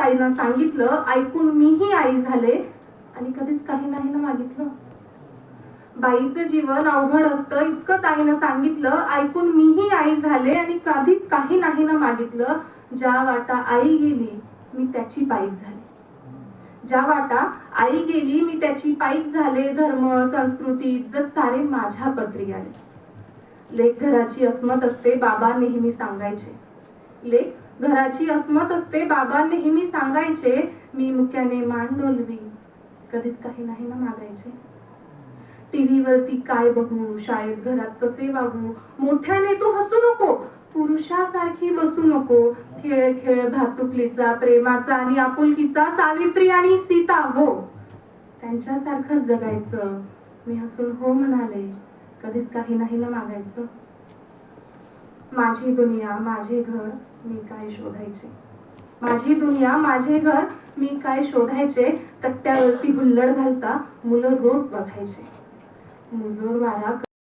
आईना सांगितलं, ऐकून मीही आई झाले आणि कधीच काही नाही ना मागितलं. बाईचं जीवन अवघड असतं इतकंच आईनं सांगितलं, ऐकून मीही आई झाले आणि कधीच काही नाही ना मागितलं. ज्या वाटा आई गेली मी त्याची पायीक झाले. ज्या वाटा आई गेली मी त्याची पायीक झाले. धर्म, संस्कृती, इज्जत सारे माझ्या पदरी आले. लेक घराची अस्मत असते बाबा नेहमी सांगायचे. लेक घराची अस्मत असते बाबा नेहमी सांगायचे. मी मुक्याने मान डोलवी कधीच काही नाही ना मागायचे. टीव्ही वरती काय बघू, शाळेत घरात कसे वागू, मोठ्याने तू हसू नको, पुरुषासारखी बसू नको. खेळ खेळ भातुकलीचा, प्रेमाचा आणि आपुलकीचा, सावित्री आणि सीता हो, त्यांच्यासारखं जगायचं. मी हसून हो म्हणाले, कधीच काही नाही ना मागायचं. माझी दुनिया माझे घर मी काय शोधायचे. माझी दुनिया माझे घर मी काय शोधायचे. तट्ट्यावरती हुल्लड घालता मुलं रोज बघायचे. मुजोर वारा